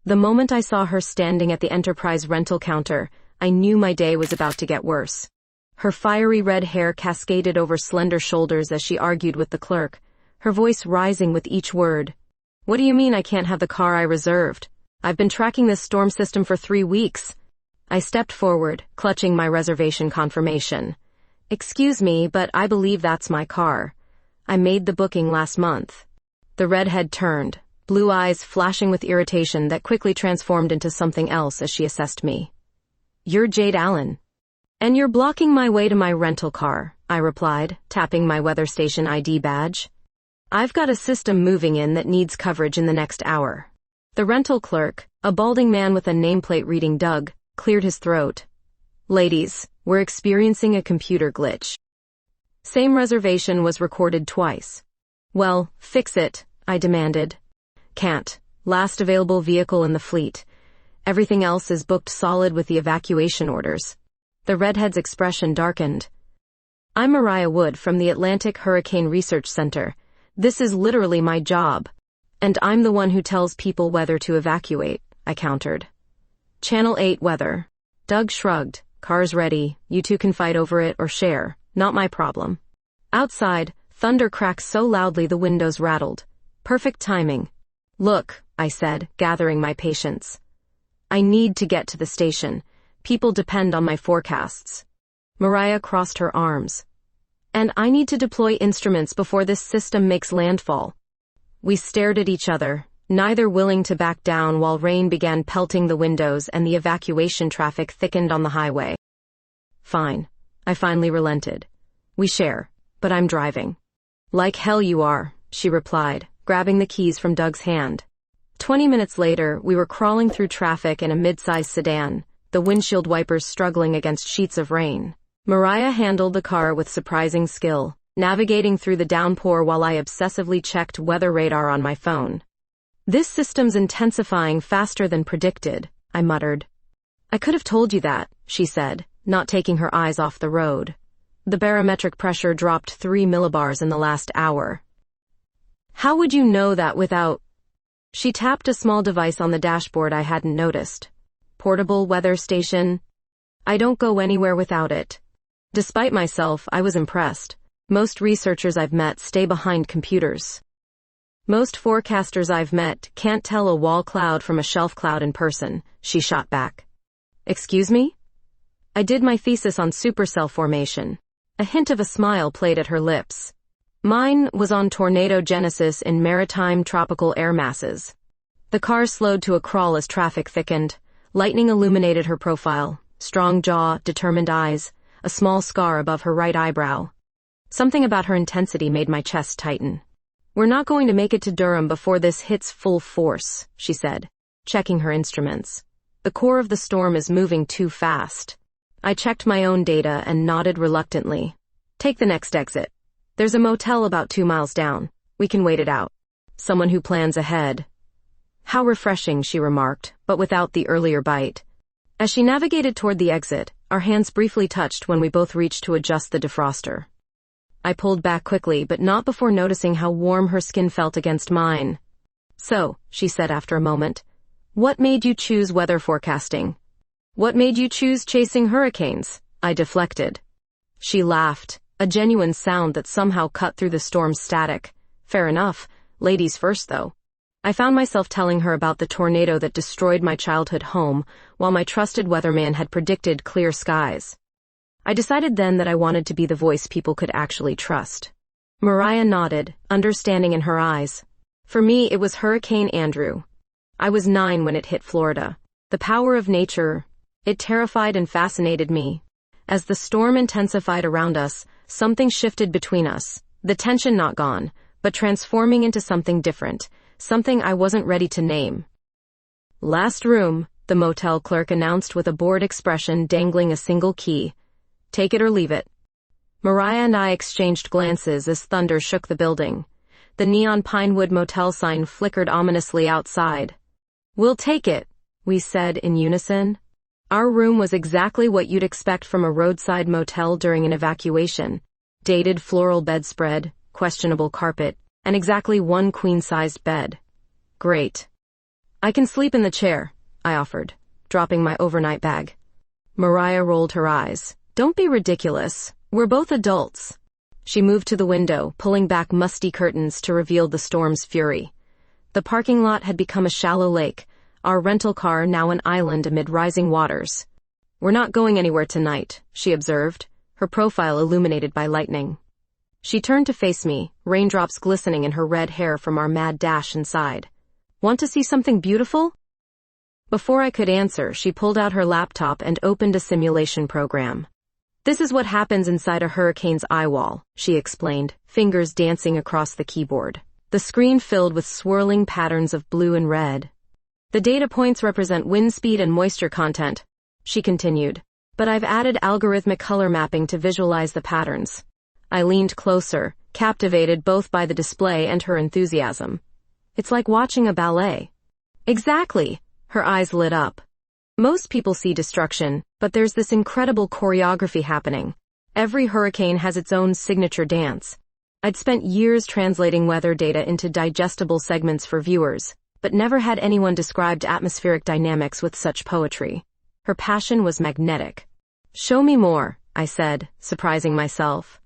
The moment I saw her standing at the Enterprise rental counter, I knew my day was about to get worse. Her fiery red hair cascaded over slender shoulders as she argued with the clerk, her voice rising with each word. "What do you mean I can't have the car I reserved? I've been tracking this storm system for 3 weeks." I stepped forward, clutching my reservation confirmation. "Excuse me, but I believe that's my car. I made the booking last month." The redhead turned, blue eyes flashing with irritation that quickly transformed into something else as she assessed me. "You're Jade Allen. And you're blocking my way to my rental car," I replied, tapping my weather station ID badge. "I've got a system moving in that needs coverage in the next hour." The rental clerk, a balding man with a nameplate reading Doug, cleared his throat. "Ladies, we're experiencing a computer glitch." Same reservation was recorded twice. "Well, fix it," I demanded. "Can't. Last available vehicle in the fleet. Everything else is booked solid with the evacuation orders." The redhead's expression darkened. "I'm Mariah Wood from the Atlantic Hurricane Research Center. This is literally my job. And I'm the one who tells people whether to evacuate," I countered. "Channel 8 weather." Doug shrugged. "Car's ready. You two can fight over it or share. Not my problem." Outside, thunder cracked so loudly the windows rattled. Perfect timing. "Look," I said, gathering my patience. "I need to get to the station. People depend on my forecasts." Mariah crossed her arms. "And I need to deploy instruments before this system makes landfall." We stared at each other, neither willing to back down while rain began pelting the windows and the evacuation traffic thickened on the highway. "Fine." I finally relented. "We share, but I'm driving." "Like hell you are," she replied, grabbing the keys from Doug's hand. 20 minutes later, we were crawling through traffic in a mid-sized sedan, the windshield wipers struggling against sheets of rain. Mariah handled the car with surprising skill, navigating through the downpour while I obsessively checked weather radar on my phone. "This system's intensifying faster than predicted," I muttered. "I could have told you that," she said, not taking her eyes off the road. "The barometric pressure dropped 3 millibars in the last hour." "How would you know that without—" She tapped a small device on the dashboard I hadn't noticed. "Portable weather station. I don't go anywhere without it." Despite myself, I was impressed. Most researchers I've met stay behind computers. "Most forecasters I've met can't tell a wall cloud from a shelf cloud in person," she shot back. "Excuse me?" I did my thesis on supercell formation. A hint of a smile played at her lips. Mine was on tornado genesis in maritime tropical air masses. The car slowed to a crawl as traffic thickened. Lightning illuminated her profile, strong jaw, determined eyes, a small scar above her right eyebrow. Something about her intensity made my chest tighten. "We're not going to make it to Durham before this hits full force," she said, checking her instruments. "The core of the storm is moving too fast." I checked my own data and nodded reluctantly. "Take the next exit. There's a motel about 2 miles down. We can wait it out." Someone who plans ahead. "How refreshing," she remarked, but without the earlier bite. As she navigated toward the exit, our hands briefly touched when we both reached to adjust the defroster. I pulled back quickly, but not before noticing how warm her skin felt against mine. "So," she said after a moment, "what made you choose weather forecasting?" "What made you choose chasing hurricanes?" I deflected. She laughed, a genuine sound that somehow cut through the storm's static. "Fair enough. Ladies first, though." I found myself telling her about the tornado that destroyed my childhood home, while my trusted weatherman had predicted clear skies. I decided then that I wanted to be the voice people could actually trust. Mariah nodded, understanding in her eyes. For me, it was Hurricane Andrew. I was 9 when it hit Florida. The power of nature, it terrified and fascinated me. As the storm intensified around us, something shifted between us, the tension not gone, but transforming into something different, something I wasn't ready to name. "Last room," the motel clerk announced with a bored expression dangling a single key. "Take it or leave it." Mariah and I exchanged glances as thunder shook the building. The neon Pinewood Motel sign flickered ominously outside. "We'll take it," we said in unison. Our room was exactly what you'd expect from a roadside motel during an evacuation. Dated floral bedspread, questionable carpet, and exactly one queen-sized bed. Great. I can sleep in the chair, I offered, dropping my overnight bag. Mariah rolled her eyes. Don't be ridiculous. We're both adults. She moved to the window, pulling back musty curtains to reveal the storm's fury. The parking lot had become a shallow lake, our rental car now an island amid rising waters. We're not going anywhere tonight, she observed, her profile illuminated by lightning. She turned to face me, raindrops glistening in her red hair from our mad dash inside. Want to see something beautiful? Before I could answer, she pulled out her laptop and opened a simulation program. This is what happens inside a hurricane's eye wall, she explained, fingers dancing across the keyboard. The screen filled with swirling patterns of blue and red. The data points represent wind speed and moisture content, she continued, but I've added algorithmic color mapping to visualize the patterns. I leaned closer, captivated both by the display and her enthusiasm. It's like watching a ballet. Exactly, her eyes lit up. Most people see destruction, but there's this incredible choreography happening. Every hurricane has its own signature dance. I'd spent years translating weather data into digestible segments for viewers, but never had anyone described atmospheric dynamics with such poetry. Her passion was magnetic. Show me more, I said, surprising myself.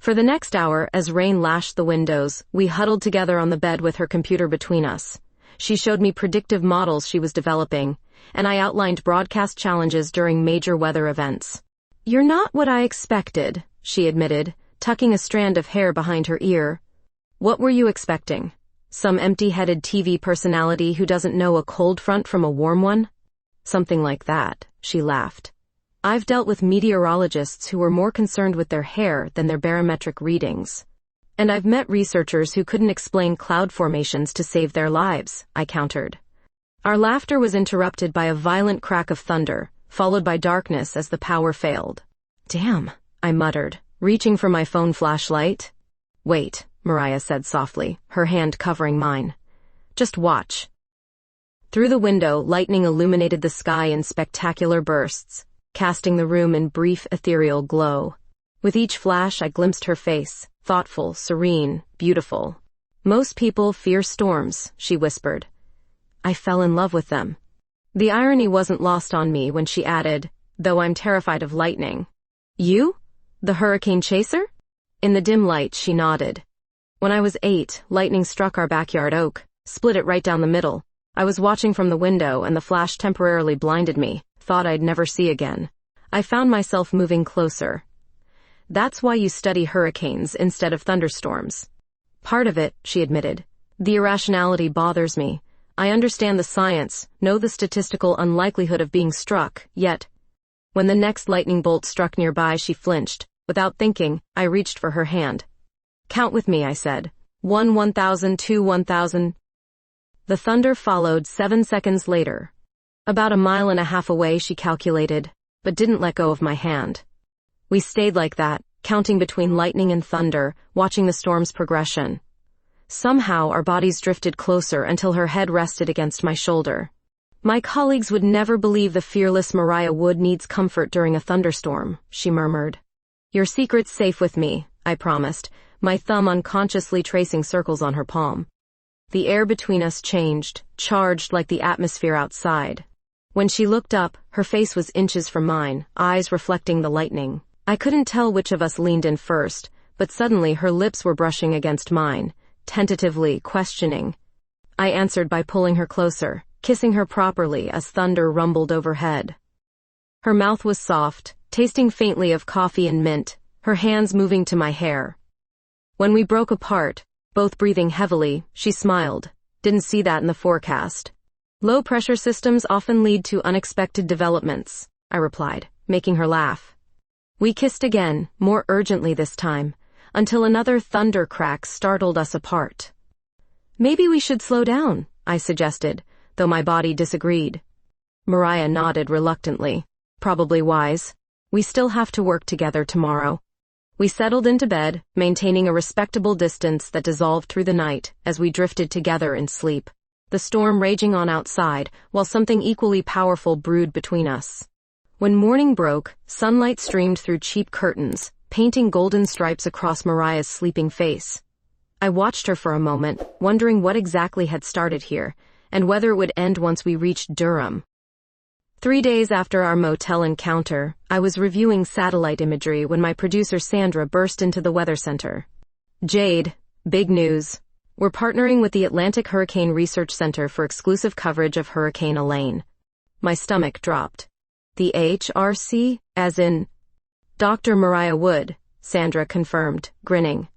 For the next hour, as rain lashed the windows, we huddled together on the bed with her computer between us. She showed me predictive models she was developing, and I outlined broadcast challenges during major weather events. You're not what I expected, she admitted, tucking a strand of hair behind her ear. What were you expecting? Some empty-headed TV personality who doesn't know a cold front from a warm one? Something like that, she laughed. I've dealt with meteorologists who were more concerned with their hair than their barometric readings. And I've met researchers who couldn't explain cloud formations to save their lives, I countered. Our laughter was interrupted by a violent crack of thunder, followed by darkness as the power failed. Damn, I muttered, reaching for my phone flashlight. Wait, Mariah said softly, her hand covering mine. Just watch. Through the window, lightning illuminated the sky in spectacular bursts, casting the room in brief ethereal glow. With each flash, I glimpsed her face, thoughtful, serene, beautiful. Most people fear storms, she whispered. I fell in love with them. The irony wasn't lost on me when she added, though I'm terrified of lightning. You? The hurricane chaser? In the dim light, she nodded. When I was 8, lightning struck our backyard oak, split it right down the middle. I was watching from the window and the flash temporarily blinded me, thought I'd never see again. I found myself moving closer. That's why you study hurricanes instead of thunderstorms. Part of it, she admitted. The irrationality bothers me. I understand the science, know the statistical unlikelihood of being struck, yet. When the next lightning bolt struck nearby, she flinched. Without thinking, I reached for her hand. Count with me, I said. 1, 1,000, 2, 1,000. The thunder followed 7 seconds later. About 1.5 miles away, she calculated, but didn't let go of my hand. We stayed like that, counting between lightning and thunder, watching the storm's progression. Somehow, our bodies drifted closer until her head rested against my shoulder. My colleagues would never believe the fearless Mariah Wood needs comfort during a thunderstorm, she murmured. Your secret's safe with me, I promised, my thumb unconsciously tracing circles on her palm. The air between us changed, charged like the atmosphere outside. When she looked up, her face was inches from mine, eyes reflecting the lightning. I couldn't tell which of us leaned in first, but suddenly her lips were brushing against mine, tentatively, questioning. I answered by pulling her closer, kissing her properly as thunder rumbled overhead. Her mouth was soft, tasting faintly of coffee and mint, her hands moving to my hair. When we broke apart, both breathing heavily, she smiled. Didn't see that in the forecast. Low-pressure systems often lead to unexpected developments, I replied, making her laugh. We kissed again, more urgently this time, until another thunder crack startled us apart. Maybe we should slow down, I suggested, though my body disagreed. Mariah nodded reluctantly. Probably wise. We still have to work together tomorrow. We settled into bed, maintaining a respectable distance that dissolved through the night as we drifted together in sleep. The storm raging on outside, while something equally powerful brewed between us. When morning broke, sunlight streamed through cheap curtains, painting golden stripes across Mariah's sleeping face. I watched her for a moment, wondering what exactly had started here, and whether it would end once we reached Durham. 3 days after our motel encounter, I was reviewing satellite imagery when my producer Sandra burst into the weather center. "Jade, big news. We're partnering with the Atlantic Hurricane Research Center for exclusive coverage of Hurricane Elaine." My stomach dropped. "The HRC? As in?" "Dr. Mariah Wood," Sandra confirmed, grinning.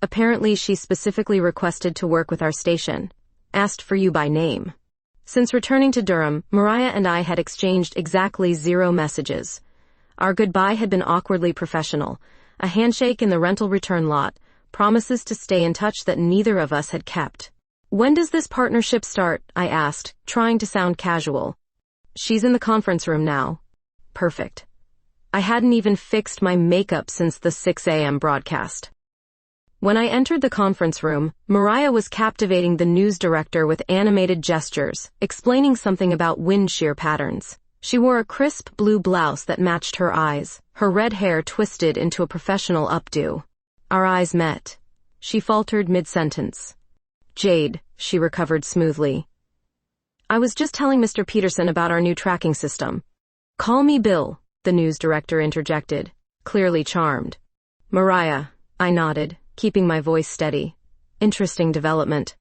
"Apparently she specifically requested to work with our station. Asked for you by name." Since returning to Durham, Mariah and I had exchanged exactly 0 messages. Our goodbye had been awkwardly professional, a handshake in the rental return lot, promises to stay in touch that neither of us had kept. "When does this partnership start?" I asked, trying to sound casual. "She's in the conference room now." Perfect. I hadn't even fixed my makeup since the 6 a.m. broadcast. When I entered the conference room, Mariah was captivating the news director with animated gestures, explaining something about wind shear patterns. She wore a crisp blue blouse that matched her eyes, her red hair twisted into a professional updo. Our eyes met. She faltered mid-sentence. "Jade," she recovered smoothly. "I was just telling Mr. Peterson about our new tracking system." "Call me Bill," the news director interjected, clearly charmed. "Mariah," I nodded, keeping my voice steady. "Interesting development."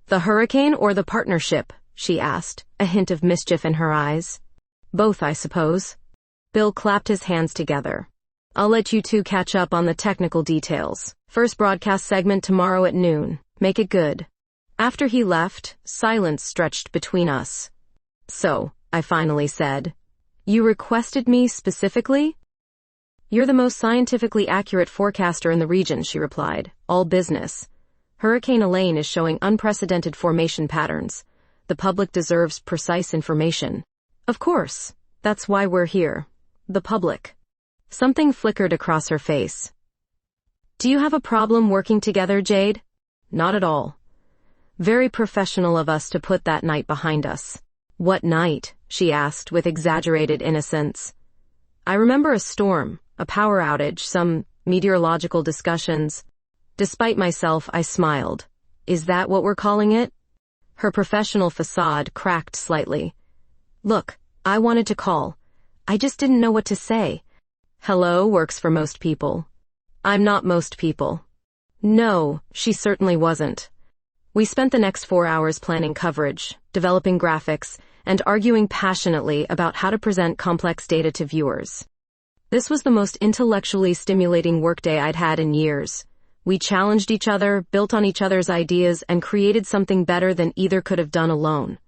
"The hurricane or the partnership?" she asked, a hint of mischief in her eyes. "Both, I suppose." Bill clapped his hands together. "I'll let you two catch up on the technical details. First broadcast segment tomorrow at noon. Make it good." After he left, silence stretched between us. "So," I finally said, "you requested me specifically?" "You're the most scientifically accurate forecaster in the region," she replied. "All business. Hurricane Elaine is showing unprecedented formation patterns. The public deserves precise information." "Of course. That's why we're here. The public." Something flickered across her face. "Do you have a problem working together, Jade?" "Not at all." Very professional of us to put that night behind us. "What night?" she asked with exaggerated innocence. "I remember a storm, a power outage, some meteorological discussions." Despite myself, I smiled. "Is that what we're calling it?" Her professional facade cracked slightly. "Look, I wanted to call. I just didn't know what to say. Hello works for most people." "I'm not most people." No, she certainly wasn't. We spent the next 4 hours planning coverage, developing graphics, and arguing passionately about how to present complex data to viewers. This was the most intellectually stimulating workday I'd had in years. We challenged each other, built on each other's ideas, and created something better than either could have done alone.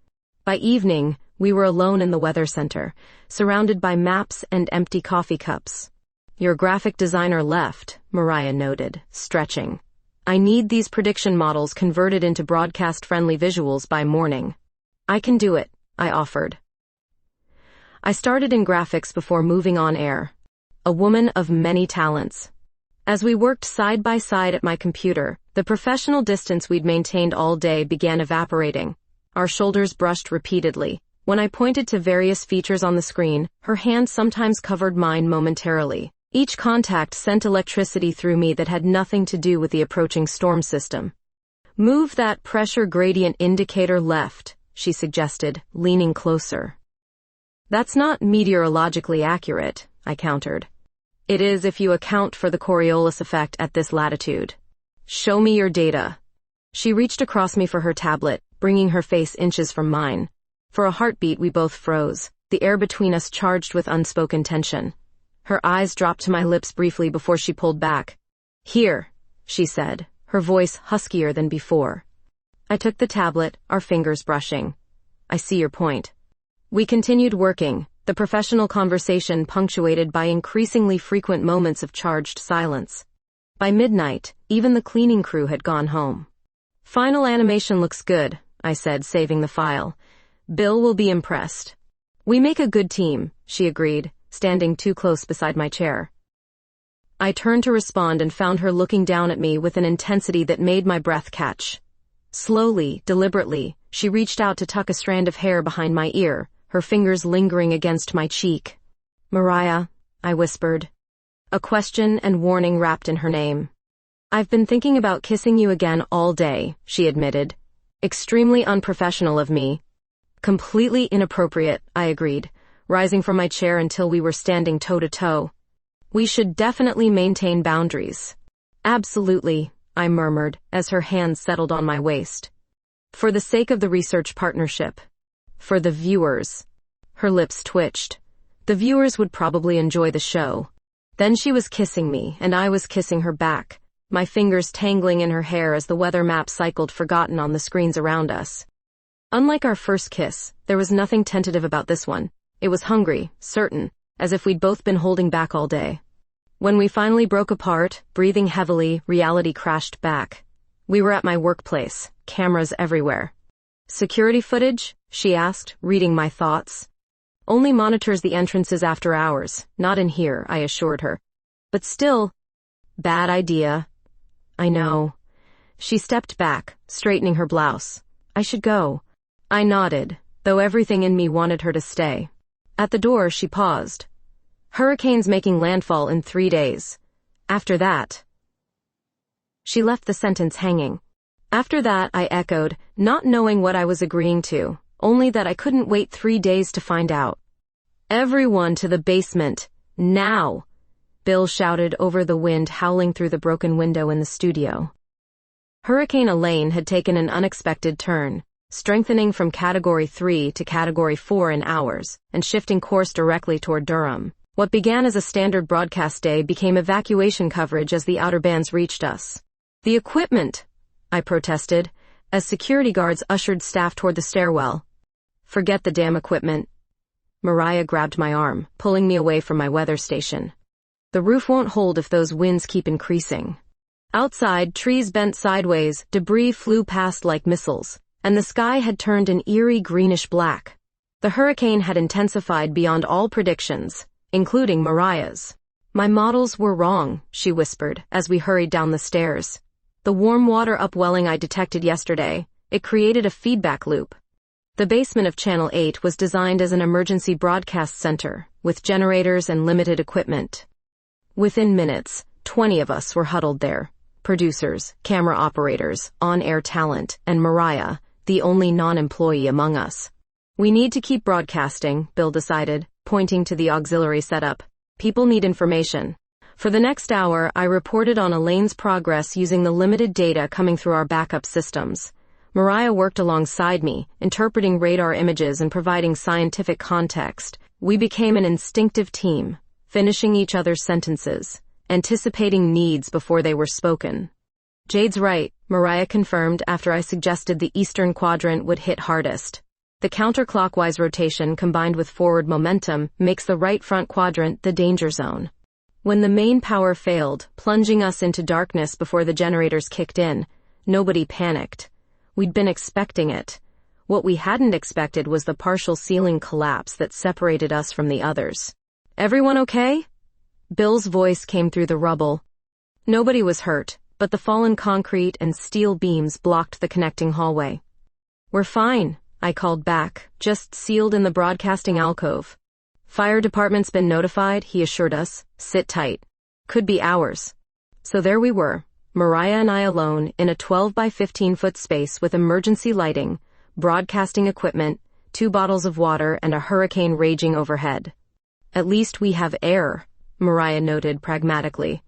By evening, we were alone in the weather center, surrounded by maps and empty coffee cups. "Your graphic designer left," Mariah noted, stretching. "I need these prediction models converted into broadcast-friendly visuals by morning." "I can do it," I offered. I started in graphics before moving on air. A woman of many talents. As we worked side by side at my computer, the professional distance we'd maintained all day began evaporating. Our shoulders brushed repeatedly. When I pointed to various features on the screen, her hand sometimes covered mine momentarily. Each contact sent electricity through me that had nothing to do with the approaching storm system. "Move that pressure gradient indicator left," she suggested, leaning closer. "That's not meteorologically accurate," I countered. "It is if you account for the Coriolis effect at this latitude." "Show me your data." She reached across me for her tablet, bringing her face inches from mine. For a heartbeat, we both froze, the air between us charged with unspoken tension. Her eyes dropped to my lips briefly before she pulled back. "Here," she said, her voice huskier than before. I took the tablet, our fingers brushing. "I see your point." We continued working, the professional conversation punctuated by increasingly frequent moments of charged silence. By midnight, even the cleaning crew had gone home. "Final animation looks good," I said, saving the file. "Bill will be impressed." "We make a good team," she agreed, standing too close beside my chair. I turned to respond and found her looking down at me with an intensity that made my breath catch. Slowly, deliberately, she reached out to tuck a strand of hair behind my ear, her fingers lingering against my cheek. "Mariah," I whispered. A question and warning wrapped in her name. "I've been thinking about kissing you again all day," she admitted. Extremely unprofessional of me. Completely inappropriate, I agreed, rising from my chair until we were standing toe-to-toe. We should definitely maintain boundaries. Absolutely, I murmured as her hands settled on my waist. For the sake of the research partnership. For the viewers. Her lips twitched. The viewers would probably enjoy the show. Then she was kissing me, and I was kissing her back, my fingers tangling in her hair as the weather map cycled forgotten on the screens around us. Unlike our first kiss, there was nothing tentative about this one. It was hungry, certain, as if we'd both been holding back all day. When we finally broke apart, breathing heavily, reality crashed back. We were at my workplace, cameras everywhere. Security footage? She asked, reading my thoughts. Only monitors the entrances after hours, not in here, I assured her. But still, bad idea. I know. She stepped back, straightening her blouse. I should go. I nodded, though everything in me wanted her to stay. At the door, she paused. Hurricanes making landfall in 3 days. After that. She left the sentence hanging. After that, I echoed, not knowing what I was agreeing to, only that I couldn't wait 3 days to find out. Everyone to the basement, now! Bill shouted over the wind howling through the broken window in the studio. Hurricane Elaine had taken an unexpected turn, strengthening from Category 3 to Category 4 in hours, and shifting course directly toward Durham. What began as a standard broadcast day became evacuation coverage as the outer bands reached us. The equipment, I protested, as security guards ushered staff toward the stairwell. Forget the damn equipment. Mariah grabbed my arm, pulling me away from my weather station. The roof won't hold if those winds keep increasing. Outside, trees bent sideways, debris flew past like missiles, and the sky had turned an eerie greenish black. The hurricane had intensified beyond all predictions, including Mariah's. My models were wrong, she whispered, as we hurried down the stairs. The warm water upwelling I detected yesterday, it created a feedback loop. The basement of Channel 8 was designed as an emergency broadcast center, with generators and limited equipment. Within minutes, 20 of us were huddled there. Producers, camera operators, on-air talent, and Mariah, the only non-employee among us. We need to keep broadcasting, Bill decided, pointing to the auxiliary setup. People need information. For the next hour, I reported on Elaine's progress using the limited data coming through our backup systems. Mariah worked alongside me, interpreting radar images and providing scientific context. We became an instinctive team, finishing each other's sentences, anticipating needs before they were spoken. Jade's right, Mariah confirmed after I suggested the eastern quadrant would hit hardest. The counterclockwise rotation combined with forward momentum makes the right front quadrant the danger zone. When the main power failed, plunging us into darkness before the generators kicked in, nobody panicked. We'd been expecting it. What we hadn't expected was the partial ceiling collapse that separated us from the others. Everyone okay? Bill's voice came through the rubble. Nobody was hurt, but the fallen concrete and steel beams blocked the connecting hallway. We're fine, I called back, just sealed in the broadcasting alcove. Fire department's been notified, he assured us. Sit tight. Could be hours. So there we were, Mariah and I alone, in a 12 by 15 foot space with emergency lighting, broadcasting equipment, 2 bottles of water, and a hurricane raging overhead. At least we have air, Mariah noted pragmatically.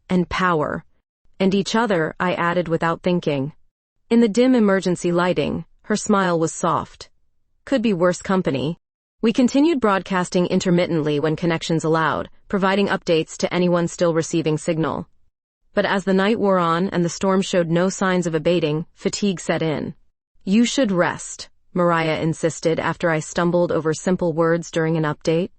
And power. And each other, I added without thinking. In the dim emergency lighting, her smile was soft. Could be worse company. We continued broadcasting intermittently when connections allowed, providing updates to anyone still receiving signal. But as the night wore on and the storm showed no signs of abating, fatigue set in. You should rest, Mariah insisted after I stumbled over simple words during an update.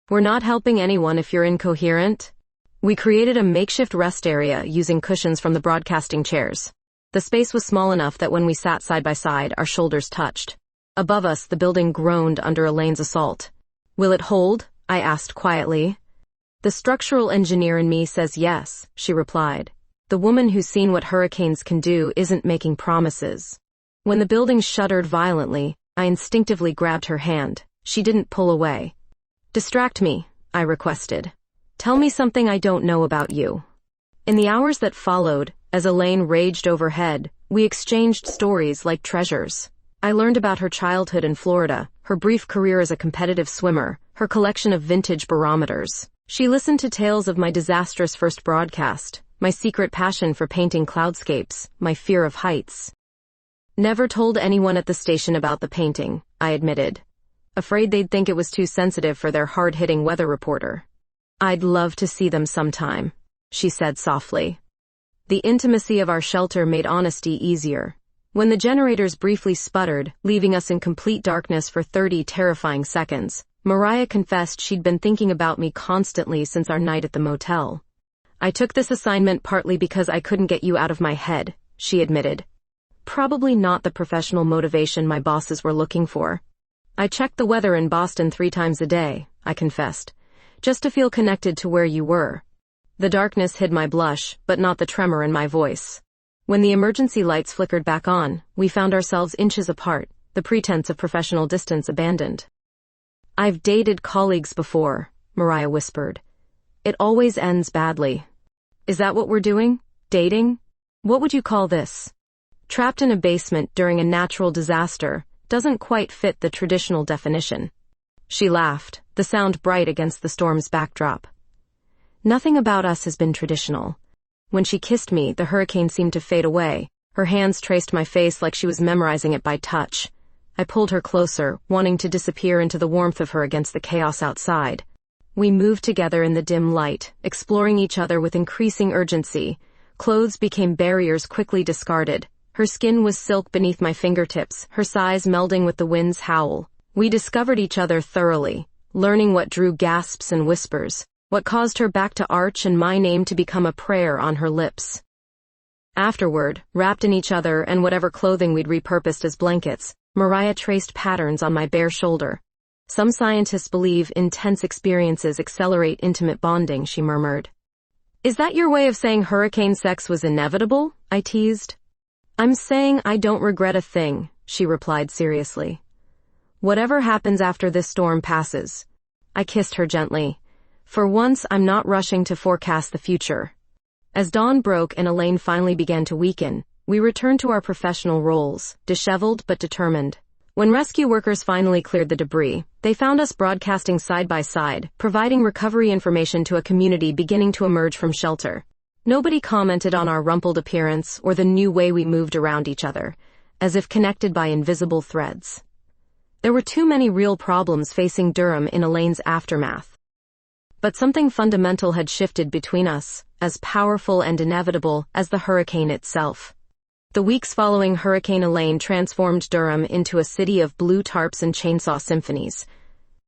We're not helping anyone if you're incoherent. We created a makeshift rest area using cushions from the broadcasting chairs. The space was small enough that when we sat side by side, our shoulders touched. Above us, the building groaned under Elaine's assault. Will it hold? I asked quietly. The structural engineer in me says yes, she replied. The woman who's seen what hurricanes can do isn't making promises. When the building shuddered violently, I instinctively grabbed her hand. She didn't pull away. Distract me, I requested. Tell me something I don't know about you. In the hours that followed, as Elaine raged overhead, We exchanged stories like treasures. I learned about her childhood in Florida, her brief career as a competitive swimmer, her collection of vintage barometers. She listened to tales of my disastrous first broadcast, my secret passion for painting cloudscapes, my fear of heights. Never told anyone at the station about the painting, I admitted. Afraid they'd think it was too sensitive for their hard-hitting weather reporter. I'd love to see them sometime, she said softly. The intimacy of our shelter made honesty easier. When the generators briefly sputtered, leaving us in complete darkness for 30 terrifying seconds, Mariah confessed she'd been thinking about me constantly since our night at the motel. I took this assignment partly because I couldn't get you out of my head, she admitted. Probably not the professional motivation my bosses were looking for. I checked the weather in Boston 3 times a day, I confessed, just to feel connected to where you were. The darkness hid my blush, but not the tremor in my voice. When the emergency lights flickered back on, we found ourselves inches apart, the pretense of professional distance abandoned. I've dated colleagues before, Mariah whispered. It always ends badly. Is that what we're doing? Dating? What would you call this? Trapped in a basement during a natural disaster doesn't quite fit the traditional definition. She laughed, the sound bright against the storm's backdrop. Nothing about us has been traditional. When she kissed me, the hurricane seemed to fade away. Her hands traced my face like she was memorizing it by touch. I pulled her closer, wanting to disappear into the warmth of her against the chaos outside. We moved together in the dim light, exploring each other with increasing urgency. Clothes became barriers quickly discarded. Her skin was silk beneath my fingertips, her sighs melding with the wind's howl. We discovered each other thoroughly, learning what drew gasps and whispers, what caused her back to arch and my name to become a prayer on her lips. Afterward, wrapped in each other and whatever clothing we'd repurposed as blankets, Mariah traced patterns on my bare shoulder. Some scientists believe intense experiences accelerate intimate bonding, she murmured. Is that your way of saying hurricane sex was inevitable? I teased. I'm saying I don't regret a thing, she replied seriously. Whatever happens after this storm passes. I kissed her gently. For once, I'm not rushing to forecast the future. As dawn broke and Elaine finally began to weaken, we returned to our professional roles, disheveled but determined. When rescue workers finally cleared the debris, they found us broadcasting side by side, providing recovery information to a community beginning to emerge from shelter. Nobody commented on our rumpled appearance or the new way we moved around each other, as if connected by invisible threads. There were too many real problems facing Durham in Elaine's aftermath. But something fundamental had shifted between us, as powerful and inevitable as the hurricane itself. The weeks following Hurricane Elaine transformed Durham into a city of blue tarps and chainsaw symphonies.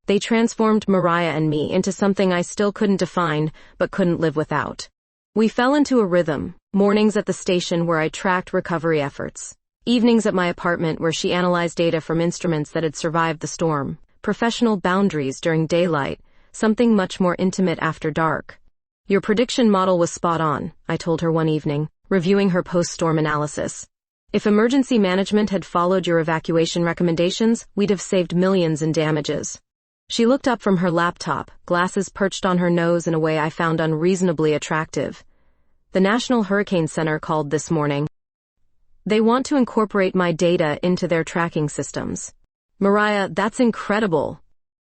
They transformed Mariah and me into something I still couldn't define, but couldn't live without. We fell into a rhythm, mornings at the station where I tracked recovery efforts, evenings at my apartment where she analyzed data from instruments that had survived the storm, professional boundaries during daylight, something much more intimate after dark. Your prediction model was spot on, I told her one evening, reviewing her post-storm analysis. If emergency management had followed your evacuation recommendations, we'd have saved millions in damages. She looked up from her laptop, glasses perched on her nose in a way I found unreasonably attractive. The National Hurricane Center called this morning. They want to incorporate my data into their tracking systems. Mariah, that's incredible.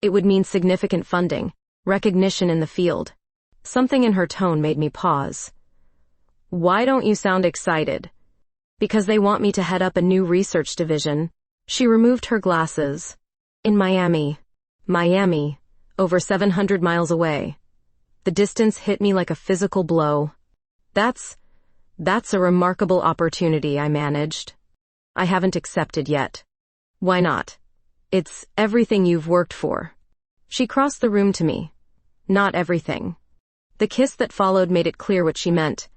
It would mean significant funding, recognition in the field. Something in her tone made me pause. Why don't you sound excited? Because they want me to head up a new research division. She removed her glasses. In Miami, over 700 miles away. The distance hit me like a physical blow. That's a remarkable opportunity, I managed. I haven't accepted yet. Why not? It's everything you've worked for. She crossed the room to me. Not everything. The kiss that followed made it clear what she meant.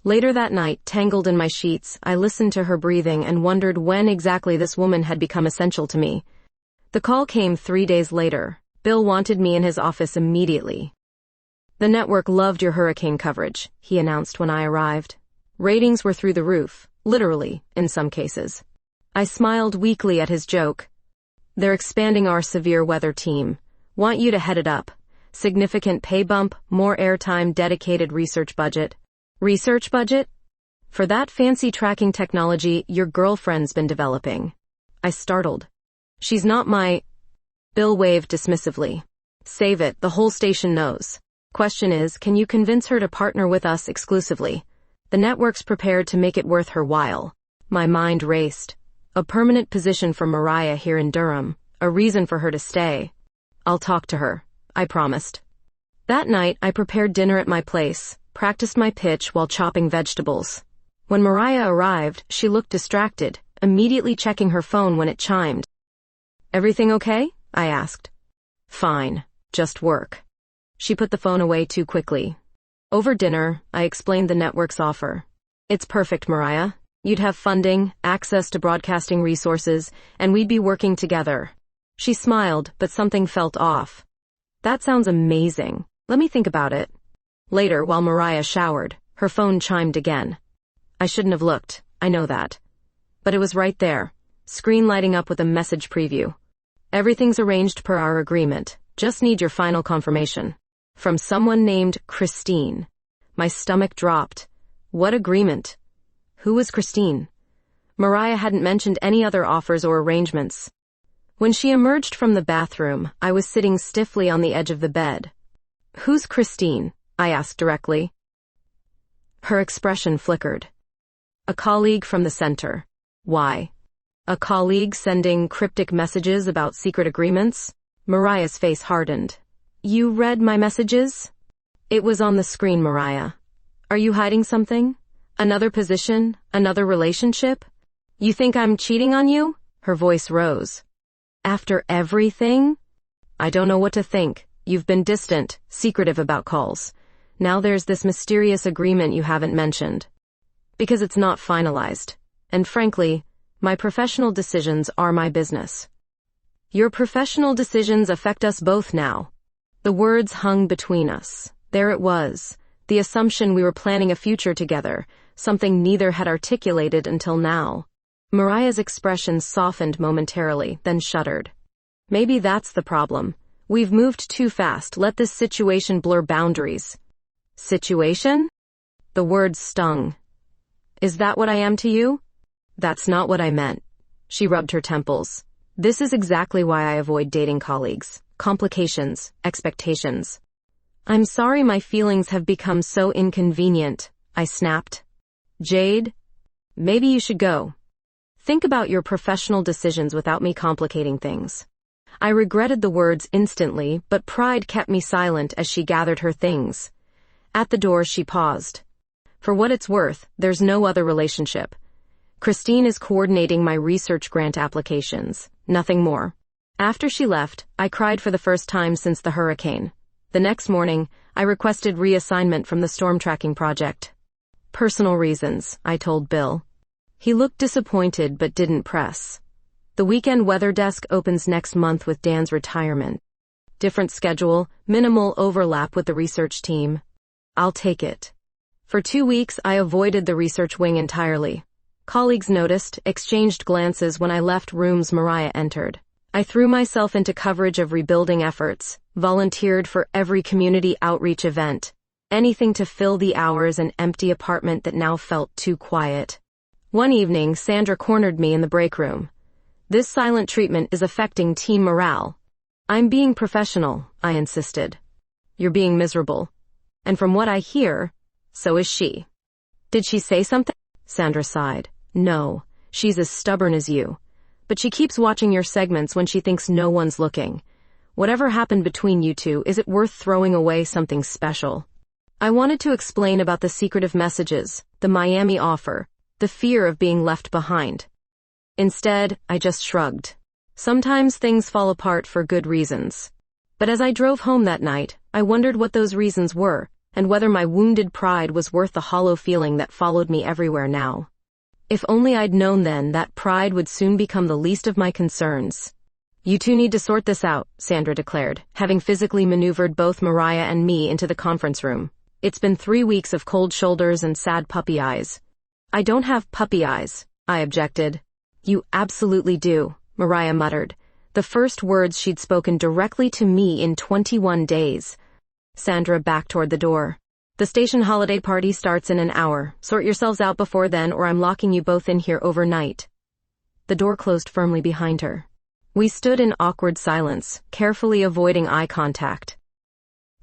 Later that night, tangled in my sheets, I listened to her breathing and wondered when exactly this woman had become essential to me. The call came 3 days later. Bill wanted me in his office immediately. The network loved your hurricane coverage, he announced when I arrived. Ratings were through the roof, literally, in some cases. I smiled weakly at his joke. They're expanding our severe weather team. Want you to head it up. Significant pay bump, more airtime, dedicated research budget. Research budget? For that fancy tracking technology your girlfriend's been developing. I startled. She's not my... Bill waved dismissively. Save it, the whole station knows. Question is, can you convince her to partner with us exclusively? The network's prepared to make it worth her while. My mind raced. A permanent position for Mariah here in Durham. A reason for her to stay. I'll talk to her, I promised. That night, I prepared dinner at my place, practiced my pitch while chopping vegetables. When Mariah arrived, she looked distracted, immediately checking her phone when it chimed. Everything okay? I asked. Fine, just work. She put the phone away too quickly. Over dinner, I explained the network's offer. It's perfect, Mariah. You'd have funding, access to broadcasting resources, and we'd be working together. She smiled, but something felt off. That sounds amazing. Let me think about it. Later, while Mariah showered, her phone chimed again. I shouldn't have looked, I know that. But it was right there, screen lighting up with a message preview. Everything's arranged per our agreement. Just need your final confirmation. From someone named Christine. My stomach dropped. What agreement? Who was Christine? Mariah hadn't mentioned any other offers or arrangements. When she emerged from the bathroom, I was sitting stiffly on the edge of the bed. Who's Christine? I asked directly. Her expression flickered. A colleague from the center. Why? A colleague sending cryptic messages about secret agreements? Mariah's face hardened. You read my messages? It was on the screen, Mariah. Are you hiding something? Another position? Another relationship? You think I'm cheating on you? Her voice rose. After everything? I don't know what to think. You've been distant, secretive about calls. Now there's this mysterious agreement you haven't mentioned. Because it's not finalized. And frankly, my professional decisions are my business. Your professional decisions affect us both now. The words hung between us. There it was. The assumption we were planning a future together, something neither had articulated until now. Mariah's expression softened momentarily, then shuddered. Maybe that's the problem. We've moved too fast. Let this situation blur boundaries. Situation? The words stung. Is that what I am to you? That's not what I meant. She rubbed her temples. This is exactly why I avoid dating colleagues. Complications, expectations. I'm sorry my feelings have become so inconvenient, I snapped. Jade, maybe you should go. Think about your professional decisions without me complicating things. I regretted the words instantly, but pride kept me silent as she gathered her things. At the door, she paused. For what it's worth, there's no other relationship. Christine is coordinating my research grant applications, nothing more. After she left, I cried for the first time since the hurricane. The next morning, I requested reassignment from the storm tracking project. Personal reasons, I told Bill. He looked disappointed but didn't press. The weekend weather desk opens next month with Dan's retirement. Different schedule, minimal overlap with the research team. I'll take it. For 2 weeks, I avoided the research wing entirely. Colleagues noticed, exchanged glances when I left rooms Mariah entered. I threw myself into coverage of rebuilding efforts, volunteered for every community outreach event, anything to fill the hours in empty apartment that now felt too quiet. One evening, Sandra cornered me in the break room. This silent treatment is affecting team morale. I'm being professional, I insisted. You're being miserable. And from what I hear, so is she. Did she say something? Sandra sighed. No, she's as stubborn as you. But she keeps watching your segments when she thinks no one's looking. Whatever happened between you two, is it worth throwing away something special? I wanted to explain about the secretive messages, the Miami offer, the fear of being left behind. Instead, I just shrugged. Sometimes things fall apart for good reasons. But as I drove home that night, I wondered what those reasons were, and whether my wounded pride was worth the hollow feeling that followed me everywhere now. If only I'd known then that pride would soon become the least of my concerns. You two need to sort this out, Sandra declared, having physically maneuvered both Mariah and me into the conference room. It's been 3 weeks of cold shoulders and sad puppy eyes. I don't have puppy eyes, I objected. You absolutely do, Mariah muttered, the first words she'd spoken directly to me in 21 days. Sandra backed toward the door. The station holiday party starts in an hour. Sort yourselves out before then or I'm locking you both in here overnight. The door closed firmly behind her. We stood in awkward silence, carefully avoiding eye contact.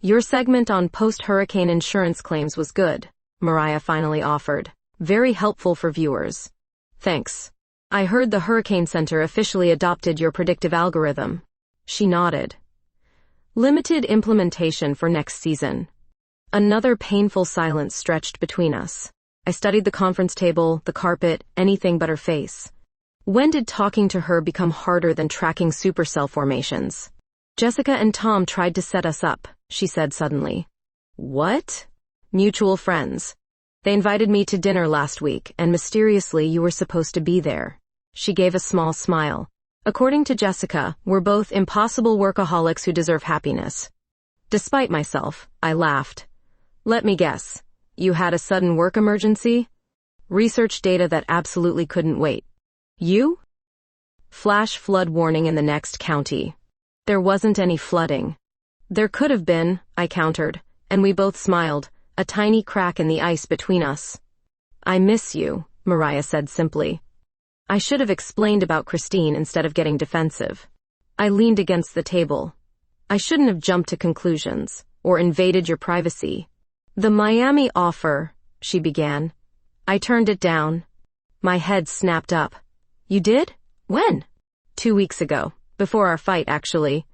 Your segment on post-hurricane insurance claims was good, Mariah finally offered. Very helpful for viewers. Thanks. I heard the Hurricane Center officially adopted your predictive algorithm. She nodded. Limited implementation for next season. Another painful silence stretched between us. I studied the conference table, the carpet, anything but her face. When did talking to her become harder than tracking supercell formations? Jessica and Tom tried to set us up, she said suddenly. What? Mutual friends. They invited me to dinner last week, and mysteriously you were supposed to be there. She gave a small smile. According to Jessica, we're both impossible workaholics who deserve happiness. Despite myself, I laughed. Let me guess. You had a sudden work emergency? Research data that absolutely couldn't wait. You? Flash flood warning in the next county. There wasn't any flooding. There could have been, I countered, and we both smiled, a tiny crack in the ice between us. I miss you, Mariah said simply. I should have explained about Christine instead of getting defensive. I leaned against the table. I shouldn't have jumped to conclusions, or invaded your privacy. The Miami offer, she began. I turned it down. My head snapped up. You did? When? 2 weeks ago. Before our fight, actually.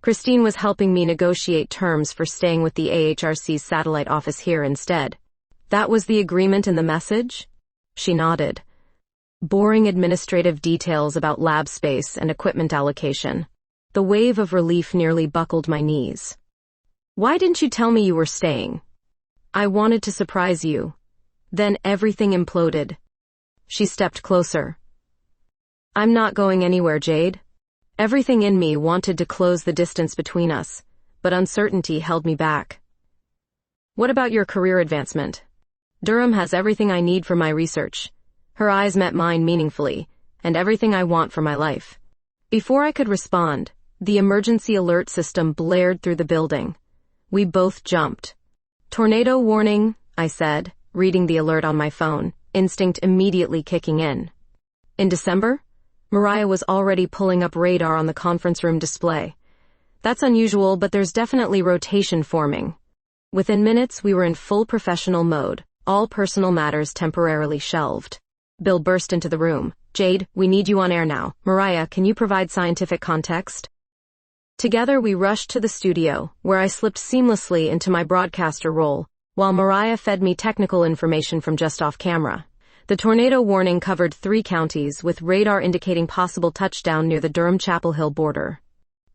Christine was helping me negotiate terms for staying with the AHRC's satellite office here instead. That was the agreement in the message? She nodded. Boring administrative details about lab space and equipment allocation. The wave of relief nearly buckled my knees. Why didn't you tell me you were staying? I wanted to surprise you. Then everything imploded. She stepped closer. I'm not going anywhere, Jade. Everything in me wanted to close the distance between us, but uncertainty held me back. What about your career advancement? Durham has everything I need for my research. Her eyes met mine meaningfully, and everything I want for my life. Before I could respond, the emergency alert system blared through the building. We both jumped. Tornado warning, I said, reading the alert on my phone, instinct immediately kicking in. In December? Mariah was already pulling up radar on the conference room display. That's unusual, but there's definitely rotation forming. Within minutes, we were in full professional mode, all personal matters temporarily shelved. Bill burst into the room. Jade, we need you on air now. Mariah, can you provide scientific context? Together we rushed to the studio, where I slipped seamlessly into my broadcaster role, while Mariah fed me technical information from just off camera. The tornado warning covered 3 counties, with radar indicating possible touchdown near the Durham-Chapel Hill border.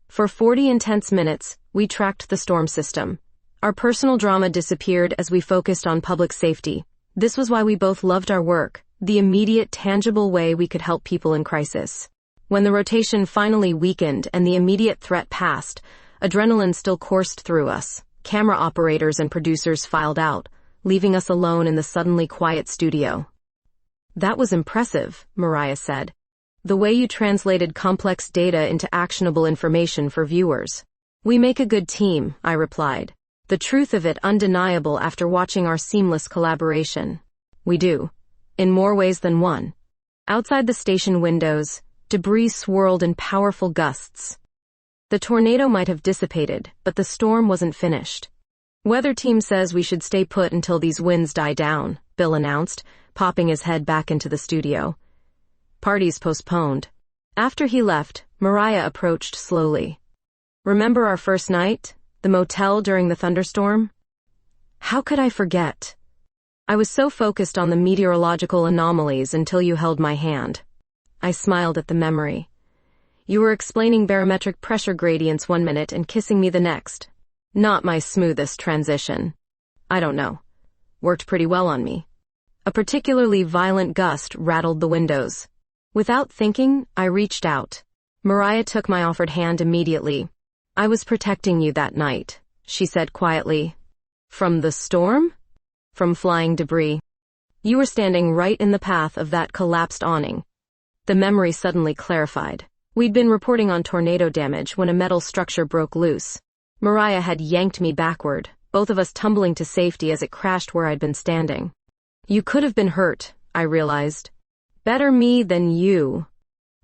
For 40 intense minutes, we tracked the storm system. Our personal drama disappeared as we focused on public safety. This was why we both loved our work, the immediate, tangible way we could help people in crisis. When the rotation finally weakened and the immediate threat passed, adrenaline still coursed through us. Camera operators and producers filed out, leaving us alone in the suddenly quiet studio. That was impressive, Mariah said. The way you translated complex data into actionable information for viewers. We make a good team, I replied. The truth of it undeniable after watching our seamless collaboration. We do. In more ways than one. Outside the station windows, debris swirled in powerful gusts. The tornado might have dissipated, but the storm wasn't finished. Weather team says we should stay put until these winds die down, Bill announced, popping his head back into the studio. Parties postponed. After he left, Mariah approached slowly. Remember our first night? The motel during the thunderstorm? How could I forget? I was so focused on the meteorological anomalies until you held my hand. I smiled at the memory. You were explaining barometric pressure gradients one minute and kissing me the next. Not my smoothest transition. I don't know. Worked pretty well on me. A particularly violent gust rattled the windows. Without thinking, I reached out. Mariah took my offered hand immediately. I was protecting you that night, she said quietly. From the storm? From flying debris. You were standing right in the path of that collapsed awning. The memory suddenly clarified. We'd been reporting on tornado damage when a metal structure broke loose. Mariah had yanked me backward, both of us tumbling to safety as it crashed where I'd been standing. You could have been hurt, I realized. Better me than you.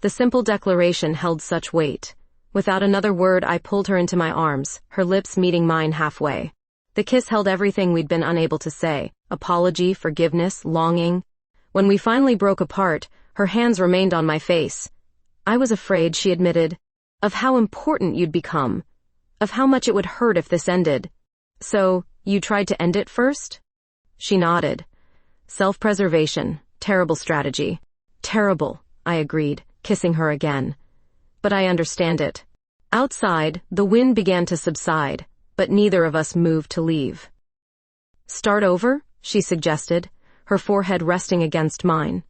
The simple declaration held such weight. Without another word, I pulled her into my arms, her lips meeting mine halfway. The kiss held everything we'd been unable to say: apology, forgiveness, longing. When we finally broke apart, her hands remained on my face. I was afraid, she admitted, of how important you'd become, of how much it would hurt if this ended. So, you tried to end it first? She nodded. Self-preservation, terrible strategy. Terrible, I agreed, kissing her again. But I understand it. Outside, the wind began to subside, but neither of us moved to leave. Start over? She suggested, her forehead resting against mine.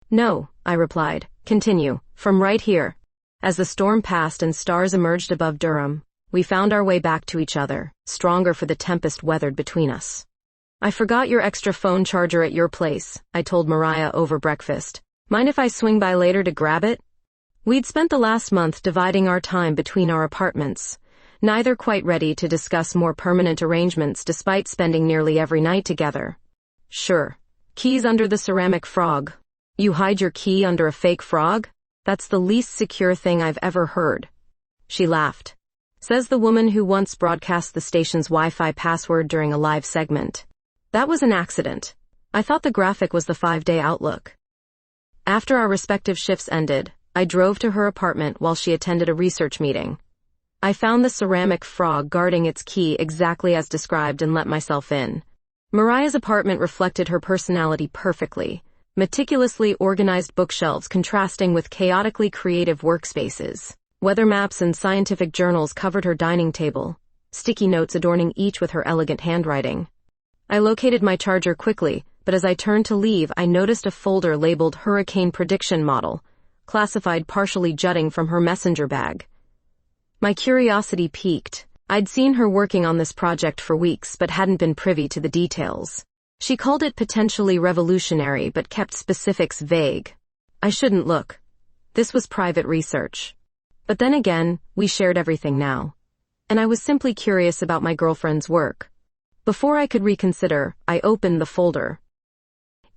No, I replied. Continue, from right here. As the storm passed and stars emerged above Durham, we found our way back to each other, stronger for the tempest weathered between us. I forgot your extra phone charger at your place, I told Mariah over breakfast. Mind if I swing by later to grab it? We'd spent the last month dividing our time between our apartments, neither quite ready to discuss more permanent arrangements despite spending nearly every night together. Sure. Keys under the ceramic frog. You hide your key under a fake frog? That's the least secure thing I've ever heard. She laughed. Says the woman who once broadcast the station's Wi-Fi password during a live segment. That was an accident. I thought the graphic was the 5-day outlook. After our respective shifts ended, I drove to her apartment while she attended a research meeting. I found the ceramic frog guarding its key exactly as described and let myself in. Mariah's apartment reflected her personality perfectly. Meticulously organized bookshelves contrasting with chaotically creative workspaces. Weather maps and scientific journals covered her dining table, sticky notes adorning each with her elegant handwriting. I located my charger quickly, but as I turned to leave, I noticed a folder labeled Hurricane Prediction Model, classified partially jutting from her messenger bag. My curiosity piqued. I'd seen her working on this project for weeks but hadn't been privy to the details. She called it potentially revolutionary but kept specifics vague. I shouldn't look. This was private research. But then again, we shared everything now. And I was simply curious about my girlfriend's work. Before I could reconsider, I opened the folder.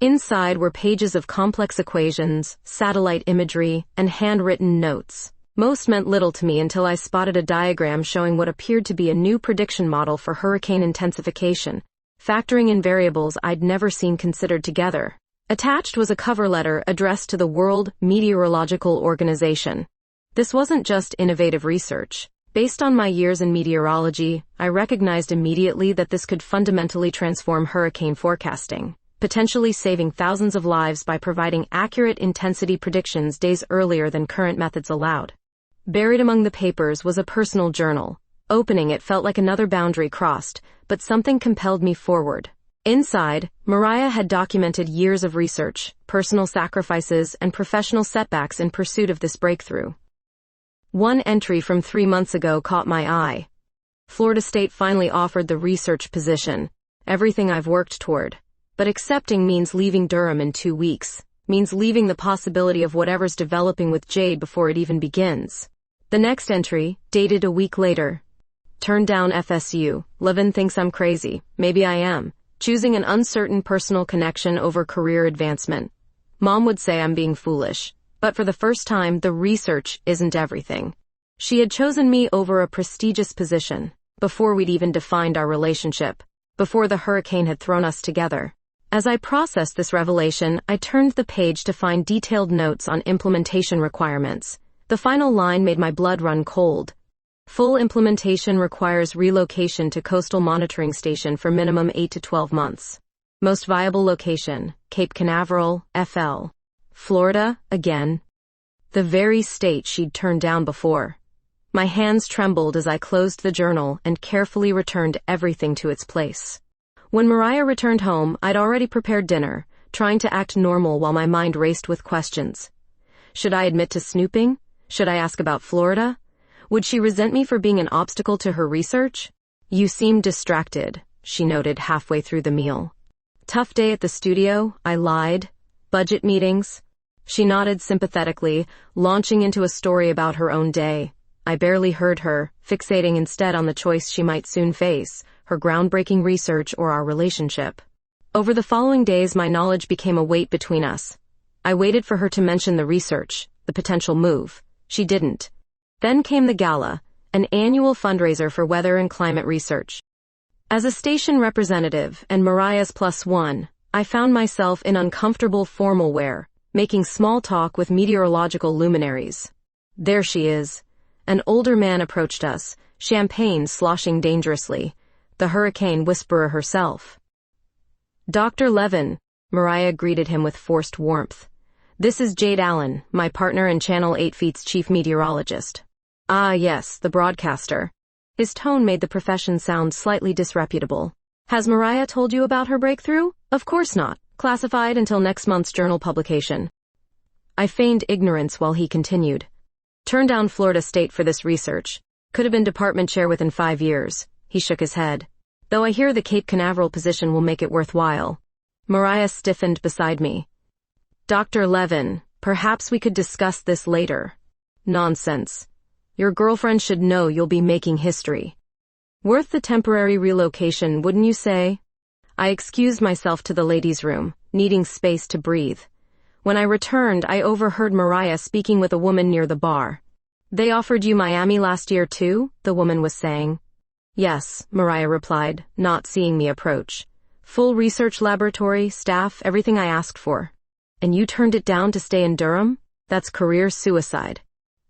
Inside were pages of complex equations, satellite imagery, and handwritten notes. Most meant little to me until I spotted a diagram showing what appeared to be a new prediction model for hurricane intensification, factoring in variables I'd never seen considered together. Attached was a cover letter addressed to the World Meteorological Organization. This wasn't just innovative research. Based on my years in meteorology, I recognized immediately that this could fundamentally transform hurricane forecasting, potentially saving thousands of lives by providing accurate intensity predictions days earlier than current methods allowed. Buried among the papers was a personal journal. Opening it felt like another boundary crossed, but something compelled me forward. Inside, Mariah had documented years of research, personal sacrifices, and professional setbacks in pursuit of this breakthrough. One entry from 3 months ago caught my eye. Florida State finally offered the research position, everything I've worked toward. But accepting means leaving Durham in 2 weeks, means leaving the possibility of whatever's developing with Jade before it even begins. The next entry, dated a week later. Turned down FSU. Levin thinks I'm crazy. Maybe I am. Choosing an uncertain personal connection over career advancement. Mom would say I'm being foolish. But for the first time, the research isn't everything. She had chosen me over a prestigious position, before we'd even defined our relationship, before the hurricane had thrown us together. As I processed this revelation, I turned the page to find detailed notes on implementation requirements. The final line made my blood run cold. Full implementation requires relocation to Coastal Monitoring Station for minimum 8 to 12 months. Most viable location, Cape Canaveral, FL. Florida, again. The very state she'd turned down before. My hands trembled as I closed the journal and carefully returned everything to its place. When Mariah returned home, I'd already prepared dinner, trying to act normal while my mind raced with questions. Should I admit to snooping? Should I ask about Florida? Would she resent me for being an obstacle to her research? You seem distracted, she noted halfway through the meal. Tough day at the studio, I lied. Budget meetings. She nodded sympathetically, launching into a story about her own day. I barely heard her, fixating instead on the choice she might soon face, her groundbreaking research, or our relationship. Over the following days, my knowledge became a weight between us. I waited for her to mention the research, the potential move. She didn't. Then came the gala, an annual fundraiser for weather and climate research. As a station representative and Mariah's +1, I found myself in uncomfortable formal wear, making small talk with meteorological luminaries. There she is. An older man approached us, champagne sloshing dangerously, the hurricane whisperer herself. Dr. Levin, Mariah greeted him with forced warmth. This is Jade Allen, my partner and Channel 8 Feet's chief meteorologist. Ah yes, the broadcaster. His tone made the profession sound slightly disreputable. Has Mariah told you about her breakthrough? Of course not. Classified until next month's journal publication. I feigned ignorance while he continued. Turned down Florida State for this research. Could have been department chair within 5 years. He shook his head. Though I hear the Cape Canaveral position will make it worthwhile. Mariah stiffened beside me. Dr. Levin, perhaps we could discuss this later. Nonsense. Your girlfriend should know you'll be making history. Worth the temporary relocation, wouldn't you say? I excused myself to the ladies' room, needing space to breathe. When I returned, I overheard Mariah speaking with a woman near the bar. They offered you Miami last year too? The woman was saying. Yes, Mariah replied, not seeing me approach. Full research laboratory, staff, everything I asked for. And you turned it down to stay in Durham? That's career suicide.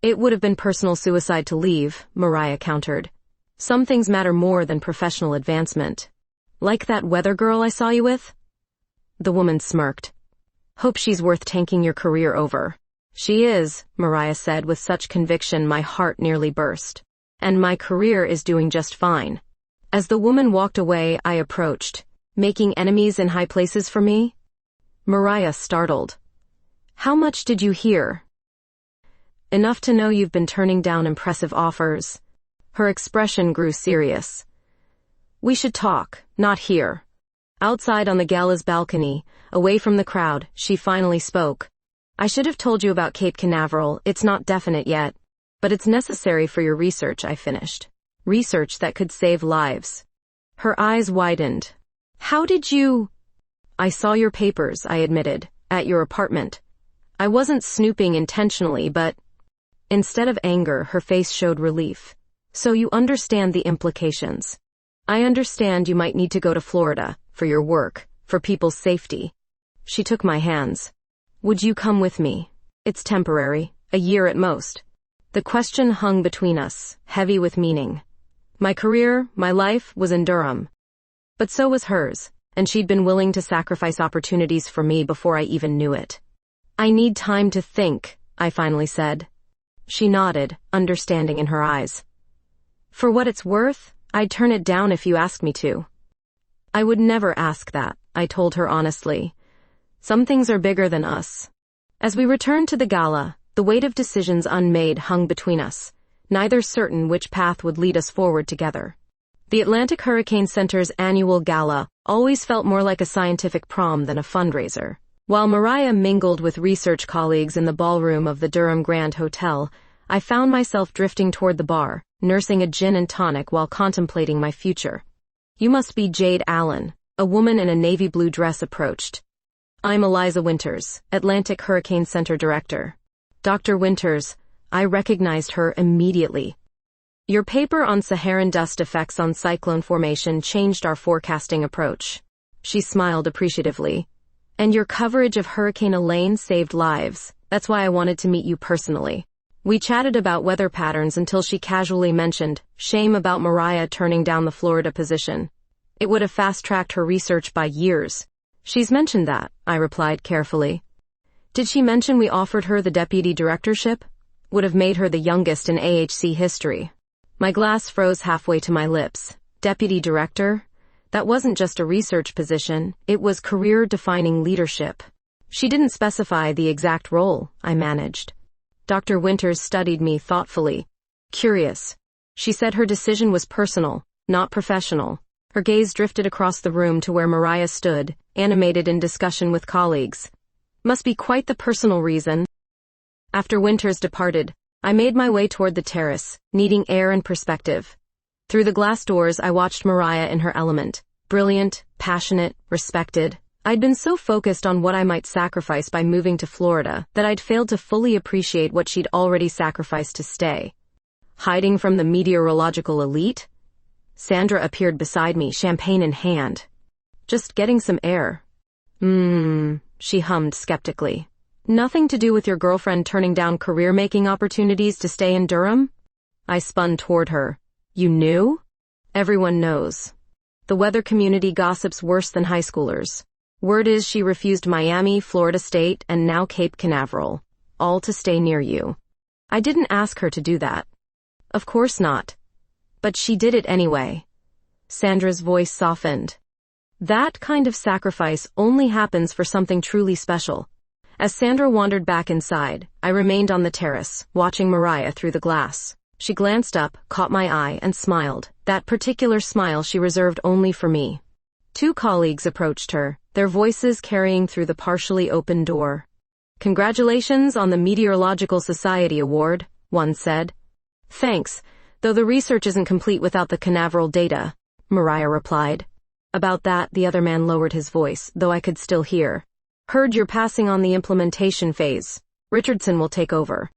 It would have been personal suicide to leave, Mariah countered. Some things matter more than professional advancement. Like that weather girl I saw you with? The woman smirked. Hope she's worth tanking your career over. She is, Mariah said with such conviction my heart nearly burst. And my career is doing just fine. As the woman walked away, I approached. Making enemies in high places for me? Mariah startled. How much did you hear? Enough to know you've been turning down impressive offers. Her expression grew serious. We should talk, not here. Outside on the gala's balcony, away from the crowd, she finally spoke. I should have told you about Cape Canaveral, it's not definite yet. But it's necessary for your research, I finished. Research that could save lives. Her eyes widened. How did you... I saw your papers, I admitted, at your apartment. I wasn't snooping intentionally, but... Instead of anger, her face showed relief. So you understand the implications. I understand you might need to go to Florida, for your work, for people's safety. She took my hands. Would you come with me? It's temporary, a year at most. The question hung between us, heavy with meaning. My career, my life, was in Durham. But so was hers, and she'd been willing to sacrifice opportunities for me before I even knew it. I need time to think, I finally said. She nodded, understanding in her eyes. For what it's worth, I'd turn it down if you asked me to. I would never ask that, I told her honestly. Some things are bigger than us. As we returned to the gala, the weight of decisions unmade hung between us, neither certain which path would lead us forward together. The Atlantic Hurricane Center's annual gala always felt more like a scientific prom than a fundraiser. While Mariah mingled with research colleagues in the ballroom of the Durham Grand Hotel, I found myself drifting toward the bar, nursing a gin and tonic while contemplating my future. You must be Jade Allen, a woman in a navy blue dress approached. I'm Eliza Winters, Atlantic Hurricane Center Director. Dr. Winters, I recognized her immediately. Your paper on Saharan dust effects on cyclone formation changed our forecasting approach. She smiled appreciatively. And your coverage of Hurricane Elaine saved lives. That's why I wanted to meet you personally. We chatted about weather patterns until she casually mentioned, shame about Mariah turning down the Florida position. It would have fast-tracked her research by years. She's mentioned that, I replied carefully. Did she mention we offered her the deputy directorship? Would have made her the youngest in AHC history. My glass froze halfway to my lips. Deputy director? That wasn't just a research position, it was career-defining leadership. She didn't specify the exact role, I managed. Dr. Winters studied me thoughtfully. Curious. She said her decision was personal, not professional. Her gaze drifted across the room to where Mariah stood, animated in discussion with colleagues. Must be quite the personal reason. After Winters departed, I made my way toward the terrace, needing air and perspective. Through the glass doors, I watched Mariah in her element. Brilliant, passionate, respected. I'd been so focused on what I might sacrifice by moving to Florida that I'd failed to fully appreciate what she'd already sacrificed to stay. Hiding from the meteorological elite? Sandra appeared beside me, champagne in hand. Just getting some air. She hummed skeptically. Nothing to do with your girlfriend turning down career-making opportunities to stay in Durham? I spun toward her. You knew? Everyone knows. The weather community gossips worse than high schoolers. Word is she refused Miami, Florida State, and now Cape Canaveral, all to stay near you. I didn't ask her to do that. Of course not. But she did it anyway. Sandra's voice softened. That kind of sacrifice only happens for something truly special. As Sandra wandered back inside, I remained on the terrace, watching Mariah through the glass. She glanced up, caught my eye, and smiled. That particular smile she reserved only for me. 2 colleagues approached her, their voices carrying through the partially open door. Congratulations on the Meteorological Society Award, one said. Thanks, though the research isn't complete without the Canaveral data, Mariah replied. About that, the other man lowered his voice, though I could still hear. Heard you're passing on the implementation phase. Richardson will take over.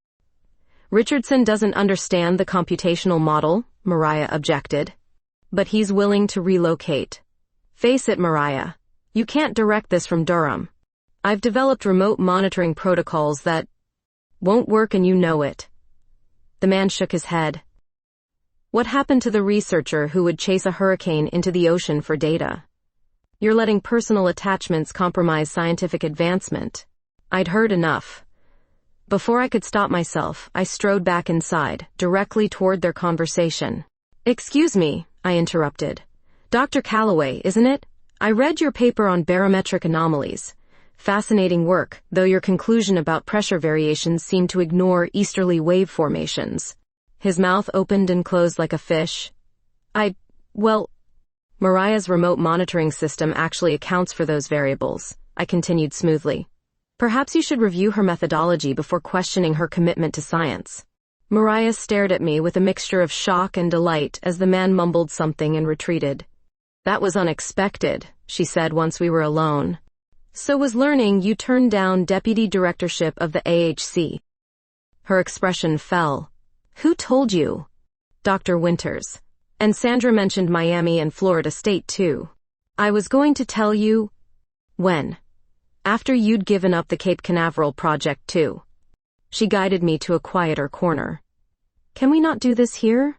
Richardson doesn't understand the computational model, Mariah objected. But he's willing to relocate. Face it, Mariah. You can't direct this from Durham. I've developed remote monitoring protocols that won't work, and you know it. The man shook his head. What happened to the researcher who would chase a hurricane into the ocean for data? You're letting personal attachments compromise scientific advancement. I'd heard enough. Before I could stop myself, I strode back inside, directly toward their conversation. Excuse me, I interrupted. Dr. Calloway, isn't it? I read your paper on barometric anomalies. Fascinating work, though your conclusion about pressure variations seemed to ignore easterly wave formations. His mouth opened and closed like a fish. Mariah's remote monitoring system actually accounts for those variables, I continued smoothly. Perhaps you should review her methodology before questioning her commitment to science. Mariah stared at me with a mixture of shock and delight as the man mumbled something and retreated. That was unexpected, she said once we were alone. So was learning you turned down deputy directorship of the AHC. Her expression fell. Who told you? Dr. Winters. And Sandra mentioned Miami and Florida State too. I was going to tell you. When? After you'd given up the Cape Canaveral project too. She guided me to a quieter corner. Can we not do this here?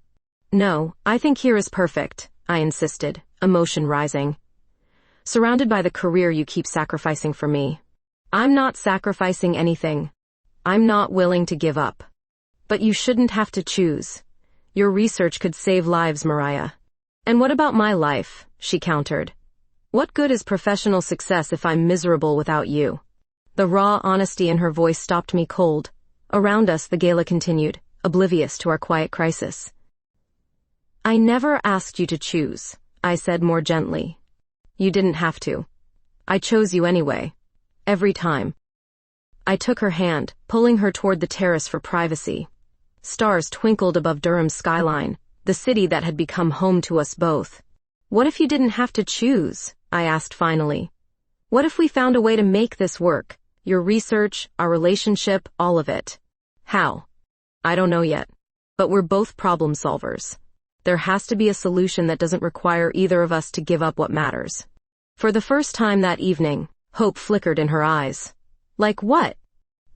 No, I think here is perfect, I insisted, emotion rising. Surrounded by the career you keep sacrificing for me. I'm not sacrificing anything. I'm not willing to give up. But you shouldn't have to choose. Your research could save lives, Mariah. And what about my life? She countered. What good is professional success if I'm miserable without you? The raw honesty in her voice stopped me cold. Around us, the gala continued, oblivious to our quiet crisis. I never asked you to choose, I said more gently. You didn't have to. I chose you anyway. Every time. I took her hand, pulling her toward the terrace for privacy. Stars twinkled above Durham's skyline, the city that had become home to us both. What if you didn't have to choose? I asked finally. What if we found a way to make this work? Your research, our relationship, all of it. How? I don't know yet. But we're both problem solvers. There has to be a solution that doesn't require either of us to give up what matters. For the first time that evening, hope flickered in her eyes. Like what?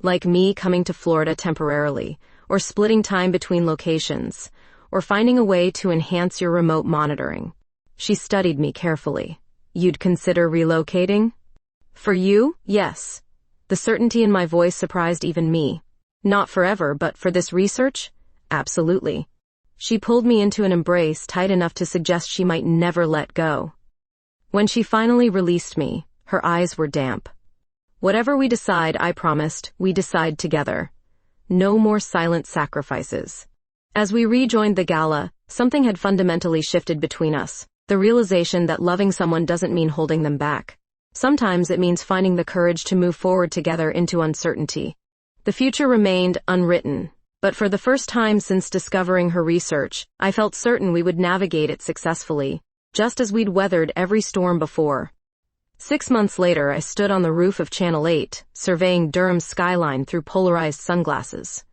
Like me coming to Florida temporarily, or splitting time between locations, or finding a way to enhance your remote monitoring. She studied me carefully. You'd consider relocating? For you, yes. The certainty in my voice surprised even me. Not forever, but for this research? Absolutely. She pulled me into an embrace tight enough to suggest she might never let go. When she finally released me, her eyes were damp. Whatever we decide, I promised, we decide together. No more silent sacrifices. As we rejoined the gala, something had fundamentally shifted between us. The realization that loving someone doesn't mean holding them back. Sometimes it means finding the courage to move forward together into uncertainty. The future remained unwritten, But for the first time since discovering her research, I felt certain we would navigate it successfully, just as we'd weathered every storm before. 6 months later, I stood on the roof of Channel 8, surveying Durham's skyline through polarized sunglasses.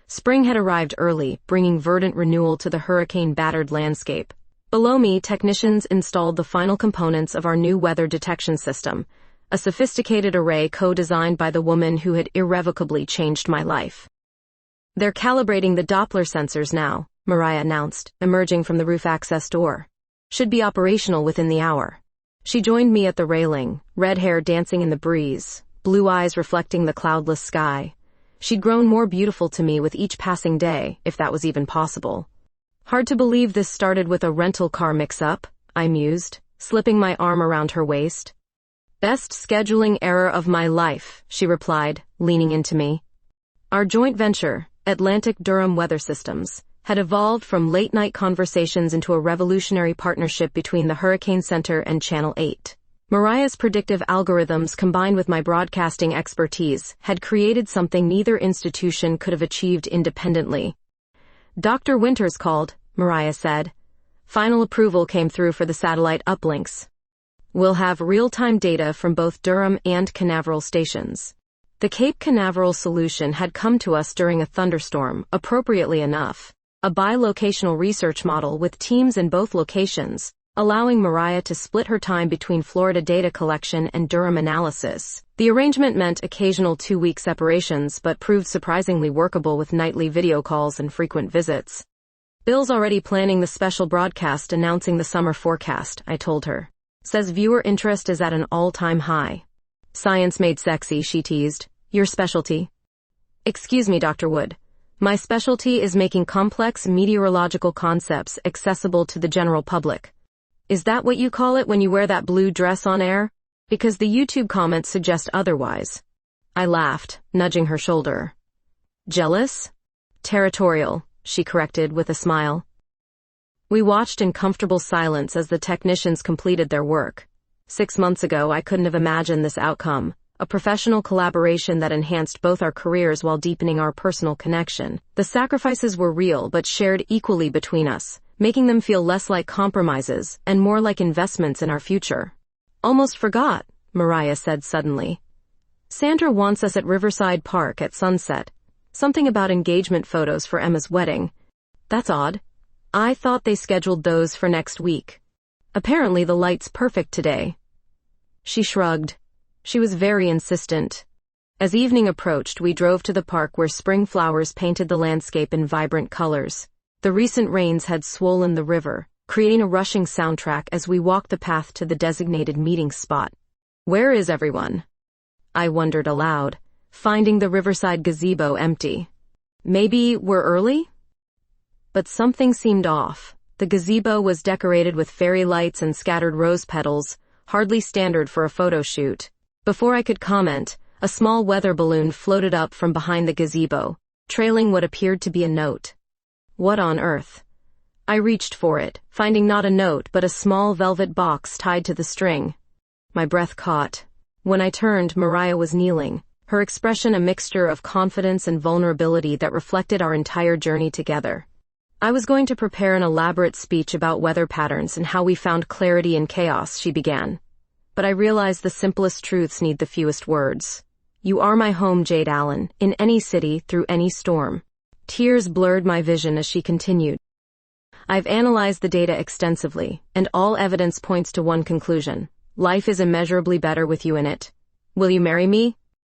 Spring had arrived early, bringing verdant renewal to the hurricane-battered landscape. Below me, technicians installed the final components of our new weather detection system, a sophisticated array co-designed by the woman who had irrevocably changed my life. "They're calibrating the Doppler sensors now," Mariah announced, emerging from the roof access door. "Should be operational within the hour." She joined me at the railing, red hair dancing in the breeze, blue eyes reflecting the cloudless sky. She'd grown more beautiful to me with each passing day, if that was even possible. "Hard to believe this started with a rental car mix-up," I mused, slipping my arm around her waist. "Best scheduling error of my life," she replied, leaning into me. Our joint venture, Atlantic Durham Weather Systems, had evolved from late-night conversations into a revolutionary partnership between the Hurricane Center and Channel 8. Mariah's predictive algorithms combined with my broadcasting expertise had created something neither institution could have achieved independently. "Dr. Winters called," Mariah said. "Final approval came through for the satellite uplinks. We'll have real-time data from both Durham and Canaveral stations." The Cape Canaveral solution had come to us during a thunderstorm, appropriately enough. A bilocational research model with teams in both locations, allowing Mariah to split her time between Florida data collection and Durham analysis. The arrangement meant occasional 2-week separations, but proved surprisingly workable with nightly video calls and frequent visits. "Bill's already planning the special broadcast announcing the summer forecast," I told her. "Says viewer interest is at an all-time high." "Science made sexy," she teased. "Your specialty?" "Excuse me, Dr. Wood. My specialty is making complex meteorological concepts accessible to the general public." "Is that what you call it when you wear that blue dress on air? Because the YouTube comments suggest otherwise." I laughed, nudging her shoulder. "Jealous?" "Territorial," she corrected with a smile. We watched in comfortable silence as the technicians completed their work. 6 months ago, I couldn't have imagined this outcome. A professional collaboration that enhanced both our careers while deepening our personal connection. The sacrifices were real but shared equally between us, making them feel less like compromises and more like investments in our future. "Almost forgot," Mariah said suddenly. "Sandra wants us at Riverside Park at sunset. Something about engagement photos for Emma's wedding. That's odd. I thought they scheduled those for next week. Apparently the light's perfect today." She shrugged. She was very insistent. As evening approached, we drove to the park where spring flowers painted the landscape in vibrant colors. The recent rains had swollen the river, creating a rushing soundtrack as we walked the path to the designated meeting spot. "Where is everyone?" I wondered aloud, finding the riverside gazebo empty. "Maybe we're early?" But something seemed off. The gazebo was decorated with fairy lights and scattered rose petals, hardly standard for a photo shoot. Before I could comment, a small weather balloon floated up from behind the gazebo, trailing what appeared to be a note. What on earth? I reached for it, finding not a note but a small velvet box tied to the string. My breath caught. When I turned, Mariah was kneeling, her expression a mixture of confidence and vulnerability that reflected our entire journey together. "I was going to prepare an elaborate speech about weather patterns and how we found clarity in chaos," she began. "But I realized the simplest truths need the fewest words. You are my home, Jade Allen, in any city, through any storm." Tears blurred my vision as she continued. "I've analyzed the data extensively, and all evidence points to one conclusion. Life is immeasurably better with you in it. Will you marry me?"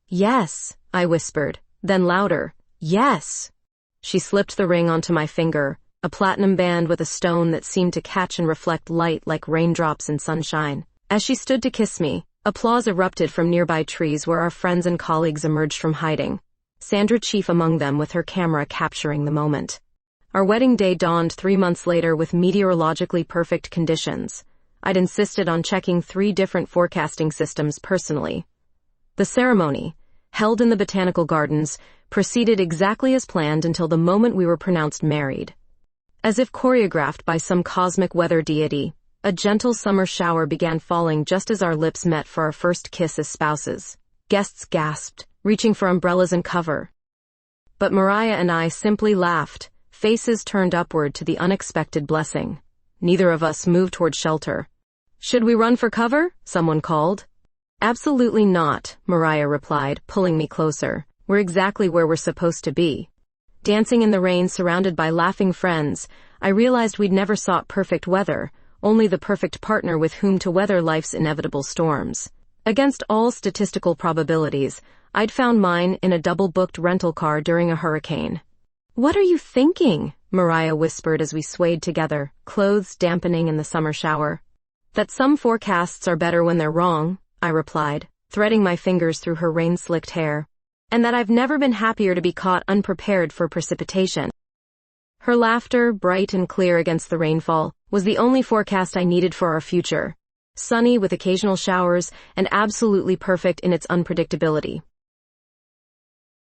"Yes," I whispered, then louder, "Yes." She slipped the ring onto my finger, a platinum band with a stone that seemed to catch and reflect light like raindrops in sunshine. As she stood to kiss me, applause erupted from nearby trees where our friends and colleagues emerged from hiding, Sandra chief among them with her camera capturing the moment. Our wedding day dawned 3 months later with meteorologically perfect conditions. I'd insisted on checking 3 different forecasting systems personally. The ceremony, held in the botanical gardens, proceeded exactly as planned until the moment we were pronounced married. As if choreographed by some cosmic weather deity, a gentle summer shower began falling just as our lips met for our first kiss as spouses. Guests gasped, reaching for umbrellas and cover. But Mariah and I simply laughed, faces turned upward to the unexpected blessing. Neither of us moved toward shelter. "Should we run for cover?" someone called. "Absolutely not," Mariah replied, pulling me closer. "We're exactly where we're supposed to be." Dancing in the rain surrounded by laughing friends, I realized we'd never sought perfect weather, only the perfect partner with whom to weather life's inevitable storms. Against all statistical probabilities, I'd found mine in a double-booked rental car during a hurricane. "What are you thinking?" Mariah whispered as we swayed together, clothes dampening in the summer shower. "That some forecasts are better when they're wrong," I replied, threading my fingers through her rain-slicked hair. "And that I've never been happier to be caught unprepared for precipitation." Her laughter, bright and clear against the rainfall, was the only forecast I needed for our future. Sunny with occasional showers and absolutely perfect in its unpredictability.